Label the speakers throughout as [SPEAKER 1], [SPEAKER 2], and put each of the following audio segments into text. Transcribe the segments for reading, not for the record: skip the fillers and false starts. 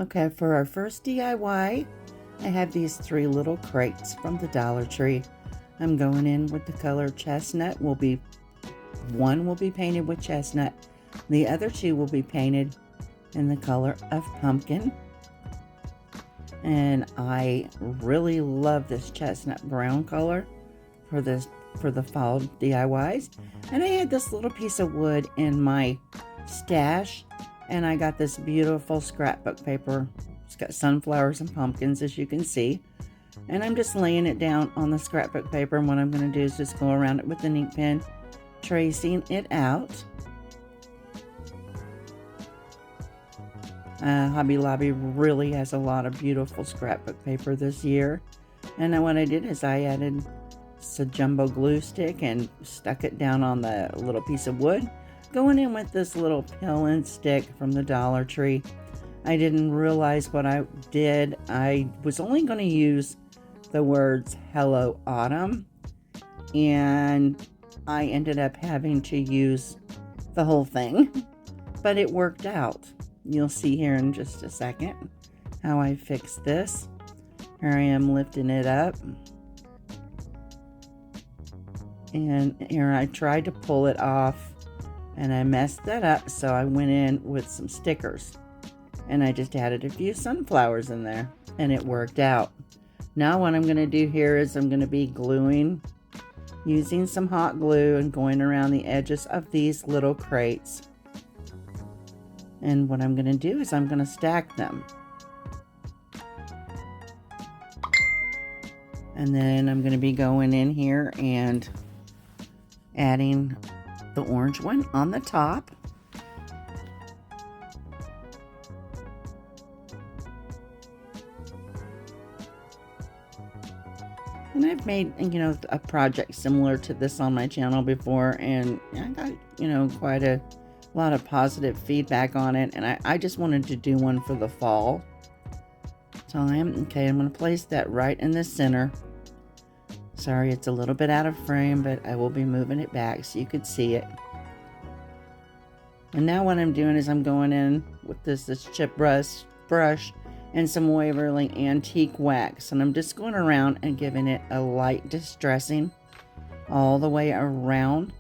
[SPEAKER 1] Okay, for our first DIY, I have these 3 little crates from the Dollar Tree. I'm going in with the color chestnut. One will be painted with chestnut. The other 2 will be painted in the color of pumpkin. And I really love this chestnut brown color for the fall DIYs. And I had this little piece of wood in my stash, and I got this beautiful scrapbook paper. It's got sunflowers and pumpkins, as you can see. And I'm just laying it down on the scrapbook paper, and what I'm going to do is just go around it with an ink pen, tracing it out. Hobby Lobby really has a lot of beautiful scrapbook paper this year. And then what I did is I added a jumbo glue stick and stuck it down on the little piece of wood, going in with this little pill and stick from the Dollar Tree. I didn't realize what I did. I was only going to use the words "Hello Autumn," and I ended up having to use the whole thing, but it worked out. You'll see here in just a second how I fixed this. Here I am lifting it up, and here I tried to pull it off and I messed that up, so I went in with some stickers and I just added a few sunflowers in there, and it worked out. Now what I'm going to do here is I'm going to be gluing using some hot glue and going around the edges of these little crates. And what I'm going to do is I'm going to stack them. And then I'm going to be going in here and adding the orange one on the top. And I've made, a project similar to this on my channel before, and I got, quite a lot of positive feedback on it, and I just wanted to do one for the fall time. Okay, I'm going to place that right in the center. Sorry, it's a little bit out of frame, but I will be moving it back so you could see it. And now what I'm doing is I'm going in with this chip brush and some Waverly Antique Wax, and I'm just going around and giving it a light distressing all the way around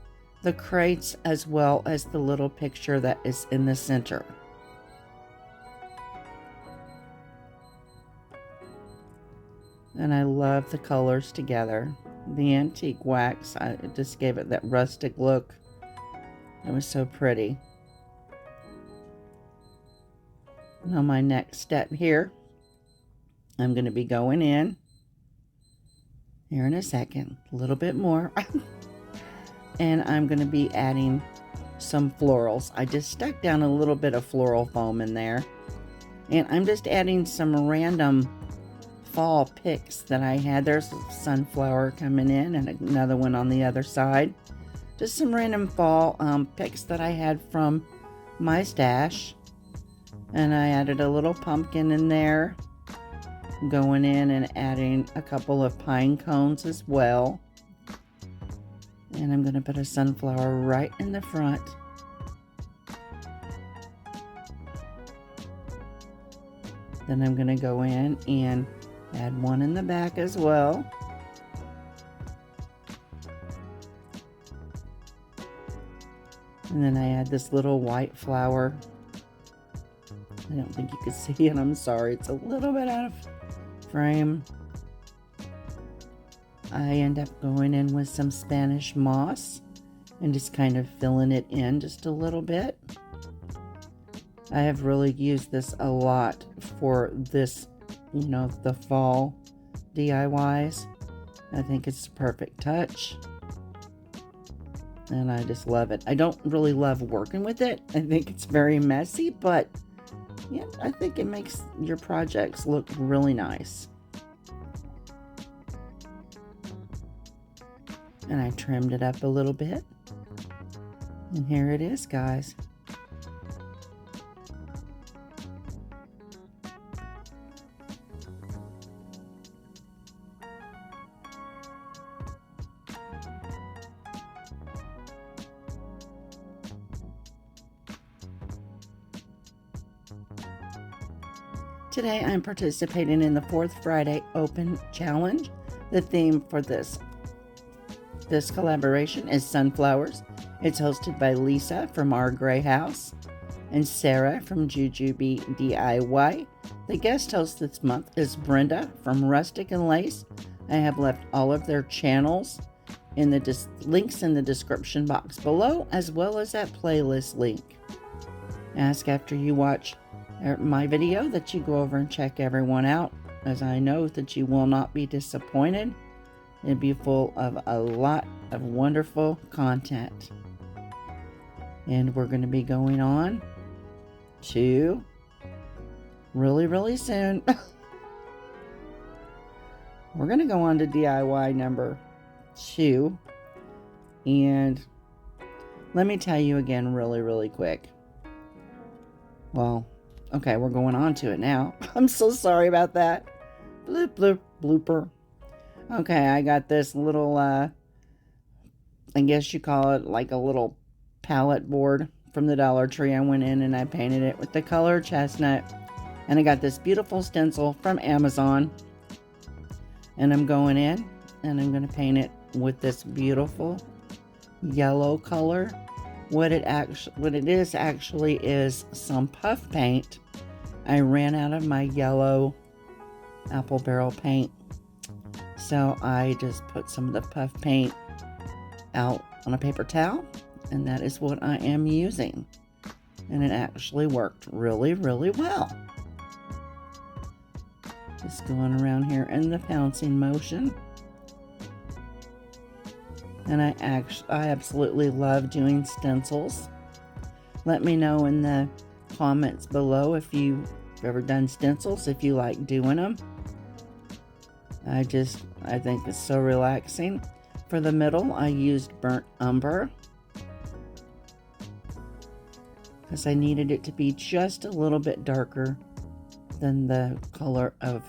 [SPEAKER 1] the crates, as well as the little picture that is in the center. And I love the colors together. The antique wax, I just gave it that rustic look. It was so pretty. Now my next step here, I'm going to be going in here in a second, a little bit more. And I'm going to be adding some florals. I just stuck down a little bit of floral foam in there. And I'm just adding some random fall picks that I had. There's a sunflower coming in and another one on the other side. Just some random fall picks that I had from my stash. And I added a little pumpkin in there. Going in and adding a couple of pine cones as well. And I'm going to put a sunflower right in the front. Then I'm going to go in and add one in the back as well. And then I add this little white flower. I don't think you can see it. I'm sorry. It's a little bit out of frame. I end up going in with some Spanish moss and just kind of filling it in just a little bit. I have really used this a lot for this, the fall DIYs. I think it's a perfect touch. And I just love it. I don't really love working with it. I think it's very messy, but yeah, I think it makes your projects look really nice. And I trimmed it up a little bit. And here it is, guys. Today I'm participating in the 4th Friday Open Challenge. The theme for this collaboration is sunflowers. It's hosted by Lisa from Our Gray House and Sarah from JuJubee DIY. The guest host this month is Brenda from Rustic and Lace. I have left all of their channels in the links in the description box below, as well as that playlist link. Ask after you watch my video that you go over and check everyone out, as I know that you will not be disappointed. It'll be full of a lot of wonderful content. And we're going to be going on to really soon. We're going to go on to DIY number 2. And let me tell you again really quick. Well, okay, we're going on to it now. I'm so sorry about that. Bloop, blooper. Okay, I got this little, I guess you call it like a little palette board from the Dollar Tree. I went in and I painted it with the color chestnut. And I got this beautiful stencil from Amazon. And I'm going in and I'm going to paint it with this beautiful yellow color. What it is actually is some puff paint. I ran out of my yellow apple barrel paint, so I just put some of the puff paint out on a paper towel, and that is what I am using. And it actually worked really well. Just going around here in the pouncing motion. And I absolutely love doing stencils. Let me know in the comments below if you've ever done stencils, if you like doing them. I think it's so relaxing. For the middle, I used burnt umber because I needed it to be just a little bit darker than the color of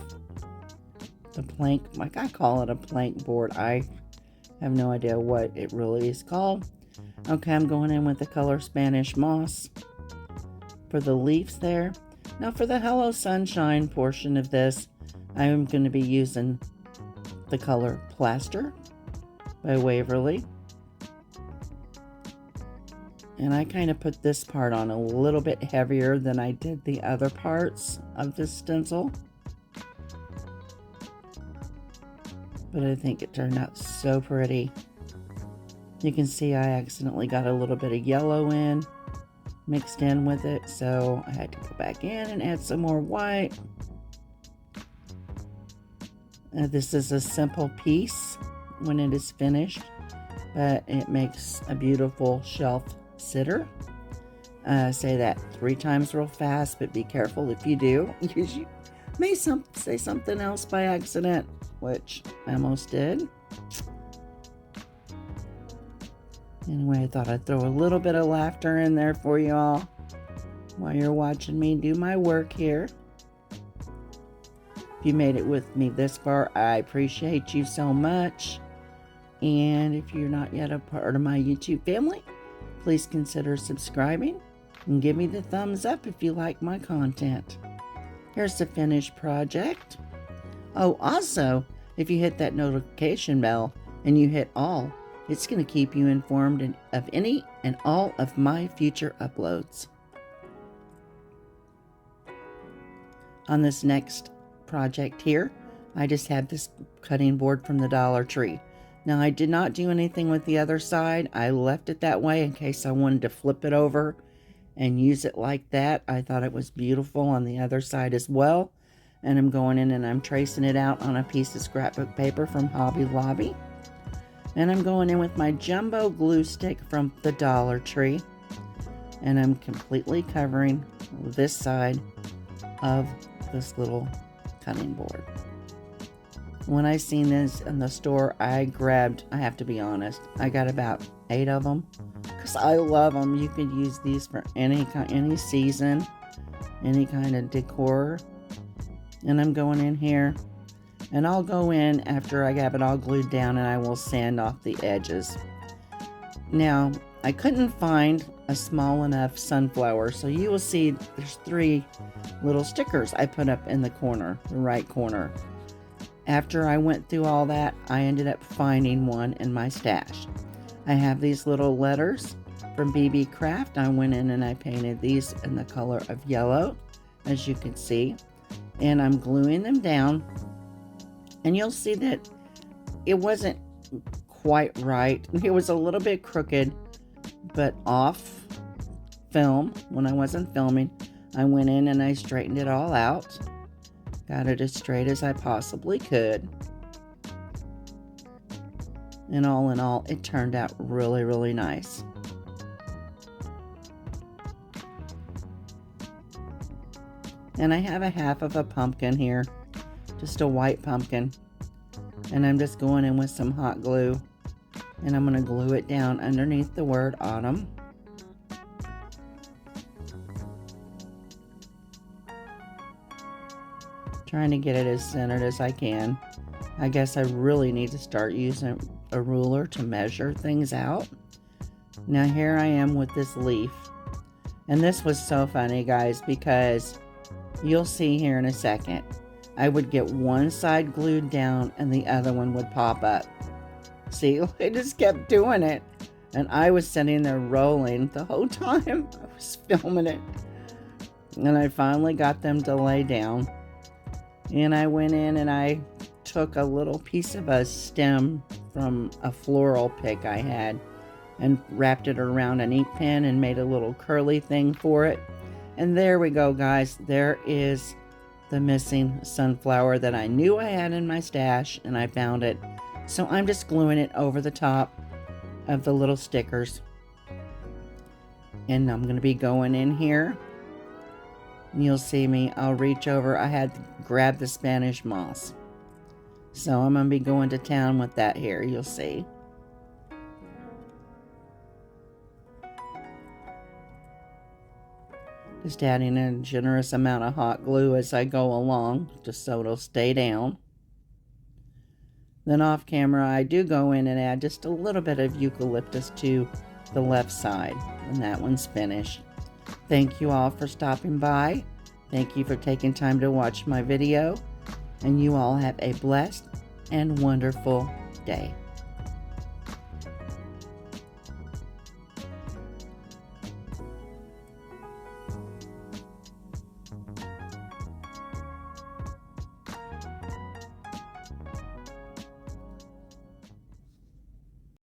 [SPEAKER 1] the plank. Like, I call it a plank board. I have no idea what it really is called. Okay, I'm going in with the color Spanish Moss for the leaves there. Now for the Hello Sunshine portion of this, I'm going to be using the color Plaster by Waverly. And I kind of put this part on a little bit heavier than I did the other parts of this stencil. But I think it turned out so pretty. You can see I accidentally got a little bit of yellow mixed in with it, so I had to go back in and add some more white. This is a simple piece when it is finished, but it makes a beautiful shelf sitter. Say that 3 times real fast, but be careful if you do. You may say something else by accident, which I almost did. Anyway, I thought I'd throw a little bit of laughter in there for you all while you're watching me do my work here. If you made it with me this far, I appreciate you so much. And if you're not yet a part of my YouTube family, please consider subscribing and give me the thumbs up if you like my content. Here's the finished project. Oh, also, if you hit that notification bell and you hit all, it's going to keep you informed of any and all of my future uploads. On this next project here, I just had this cutting board from the Dollar Tree. Now, I did not do anything with the other side. I left it that way in case I wanted to flip it over and use it like that. I thought it was beautiful on the other side as well. And I'm going in and I'm tracing it out on a piece of scrapbook paper from Hobby Lobby. And I'm going in with my jumbo glue stick from the Dollar Tree. And I'm completely covering this side of this little cutting board. When I seen this in the store, I have to be honest, I got about 8 of them because I love them. You could use these for any season, any kind of decor. And I'm going in here, and I'll go in after I have it all glued down, and I will sand off the edges. Now, I couldn't find a small enough sunflower, so you will see there's 3 little stickers I put up in the corner, the right corner. After I went through all that, I ended up finding one in my stash. I have these little letters from BB Craft. I went in and I painted these in the color of yellow, as you can see, and I'm gluing them down, and you'll see that it wasn't quite right. It was a little bit crooked, but off film, when I wasn't filming, I went in and I straightened it all out. Got it as straight as I possibly could. And all in all, it turned out really, really nice. And I have a half of a pumpkin here, just a white pumpkin. And I'm just going in with some hot glue, and I'm going to glue it down underneath the word autumn. Trying to get it as centered as I can. I guess I really need to start using a ruler to measure things out. Now here I am with this leaf. And this was so funny, guys, because you'll see here in a second. I would get one side glued down and the other one would pop up. See, I just kept doing it. And I was sitting there rolling the whole time I was filming it. And I finally got them to lay down. And I went in and I took a little piece of a stem from a floral pick I had and wrapped it around an ink pen and made a little curly thing for it. And there we go, guys. There is the missing sunflower that I knew I had in my stash, and I found it. So I'm just gluing it over the top of the little stickers. And I'm going to be going in here. You'll see me. I'll reach over. I had to grab the Spanish moss. So I'm going to be going to town with that here. You'll see. Just adding a generous amount of hot glue as I go along, just so it'll stay down. Then off camera, I do go in and add just a little bit of eucalyptus to the left side. And that one's finished. Thank you all for stopping by. Thank you for taking time to watch my video. And you all have a blessed and wonderful day.